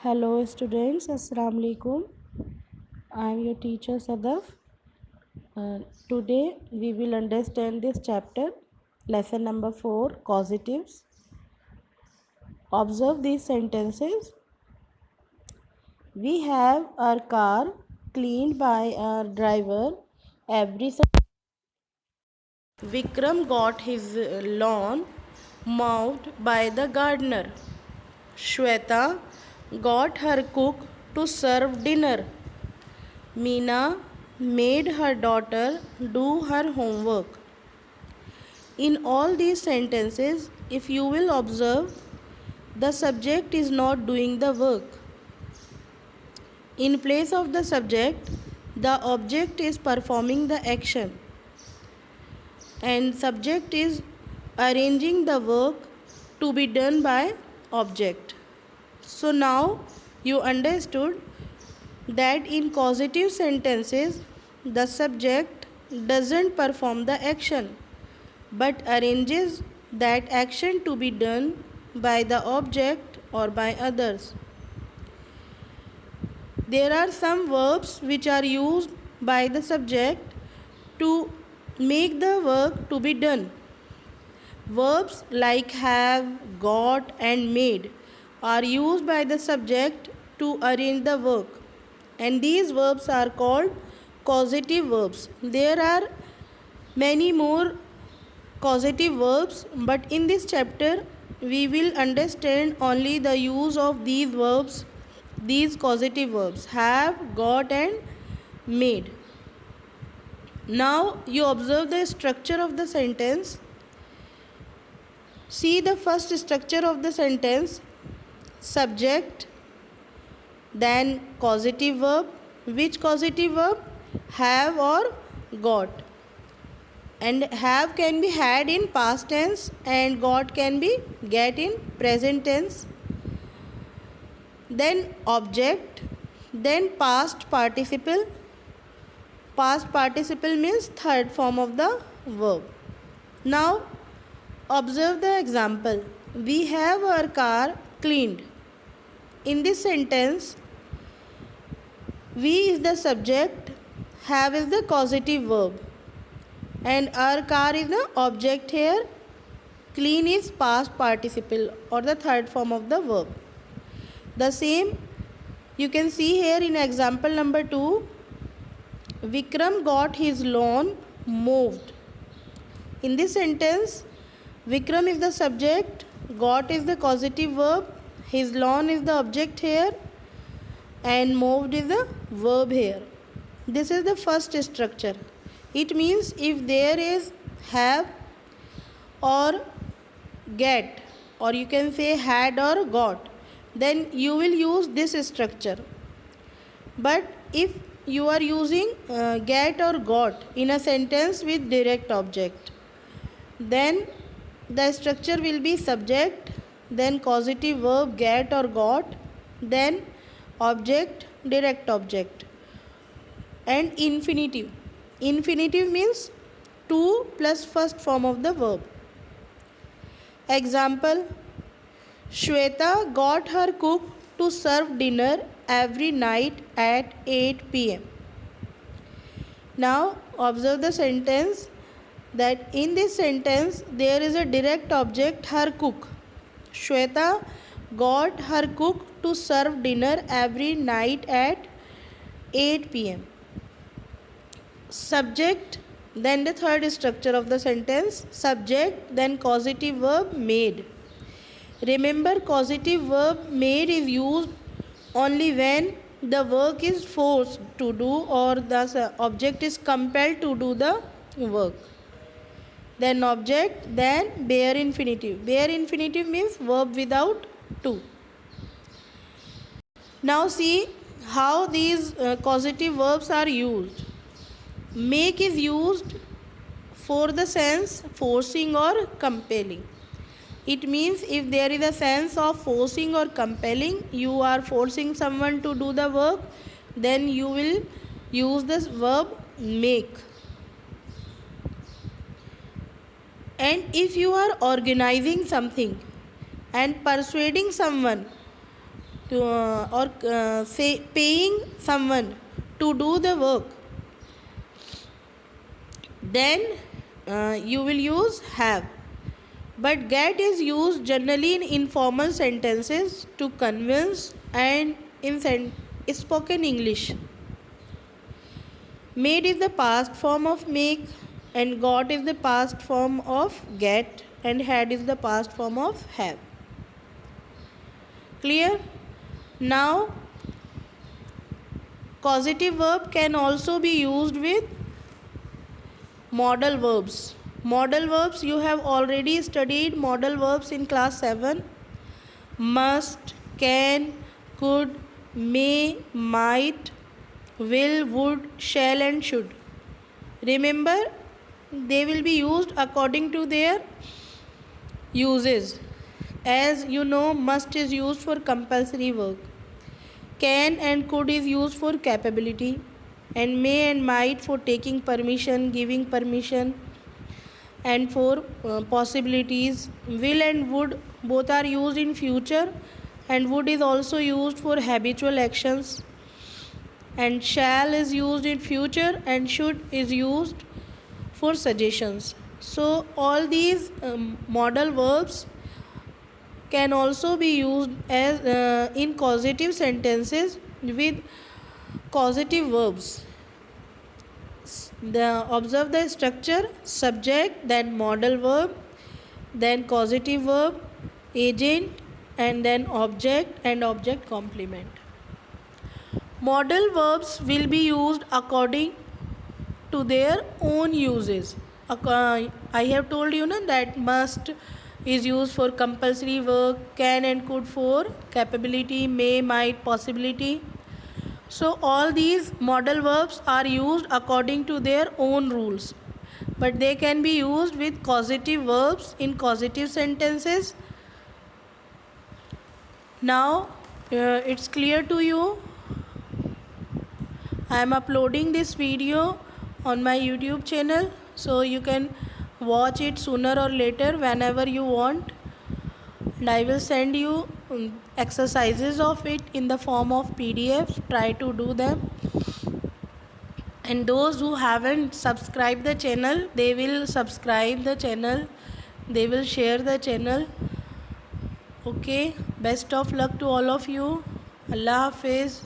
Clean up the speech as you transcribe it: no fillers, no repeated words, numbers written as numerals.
Hello students, Assalamu alaikum. I am your teacher Sadaf. Today we will understand this chapter, lesson number 4, causatives. Observe these sentences. We have our car cleaned by our driver every Sunday. Vikram got his lawn mowed by the gardener. Shweta got her cook to serve dinner. Meena made her daughter do her homework. In all these sentences, if you will observe, the subject is not doing the work. In place of the subject, the object is performing the action, and subject is arranging the work to be done by object. So now you understood that in causative sentences the subject doesn't perform the action but arranges that action to be done by the object or by others. There are some verbs which are used by the subject to make the work to be done. Verbs like have, got and made are used by the subject to arrange the work, and these verbs are called causative verbs. There are many more causative verbs, but in this chapter we will understand only the use of these verbs, these causative verbs have, got and made. Now you observe the structure of the sentence. See the first structure of the sentence: subject, then causative verb. Which causative verb? Have or got. And have can be had in past tense and got can be get in present tense. Then object, then past participle. Past participle means third form of the verb. Now observe the example. We have our car cleaned. In this sentence, we is the subject, have is the causative verb, and our car is the object here. Clean is past participle or the third form of the verb. The same you can see here in example number 2. Vikram got his lawn mowed. In this sentence, Vikram is the subject, got is the causative verb, his lawn is the object here, and mowed is the verb here. This is the first structure. It means if there is have or get, or you can say had or got, then you will use this structure. But if you are using get or got in a sentence with direct object, then the structure will be subject, then causative verb get or got, then object, direct object, and infinitive. Infinitive means to plus first form of the verb. Example: Shweta got her cook to serve dinner every night at 8 p.m. Now observe the sentence, that in this sentence there is a direct object, her cook. Shweta got her cook to serve dinner every night at 8 p.m. Subject, then the third structure of the sentence, subject, then causative verb made. Remember, causative verb made is used only when the work is forced to do or the object is compelled to do the work. Then object, then bare infinitive. Bare infinitive means verb without to. Now see how these causative verbs are used. Make is used for the sense forcing or compelling. It means if there is a sense of forcing or compelling, you are forcing someone to do the work, then you will use this verb make. And if you are organizing something and persuading someone to or say paying someone to do the work, then you will use have. But get is used generally in informal sentences to convince and in spoken English. Made is the past form of make, and got is the past form of get, and had is the past form of have. Clear? Now, causative verb can also be used with modal verbs. Modal verbs, you have already studied modal verbs in class 7. Must, can, could, may, might, will, would, shall and should. Remember, they will be used according to their uses. As you know, must is used for compulsory work. Can and could is used for capability, and may and might for taking permission, giving permission, and for possibilities. Will and would both are used in future, and would is also used for habitual actions, and shall is used in future, and should is used for suggestions. So all these modal verbs can also be used as in causative sentences with causative verbs. Observe the structure: subject, then modal verb, then causative verb, agent, and then object and object complement. Modal verbs will be used according to their own uses. I have told you that must is used for compulsory work, can and could for capability, may, might, possibility. So all these modal verbs are used according to their own rules, but they can be used with causative verbs in causative sentences. Now it's clear to you. I am uploading this video on my YouTube channel, so you can watch it sooner or later whenever you want, and I will send you exercises of it in the form of PDF. Try to do them, and those who haven't subscribed the channel, they will subscribe the channel, they will share the channel. Okay, best of luck to all of you. Allah Hafiz.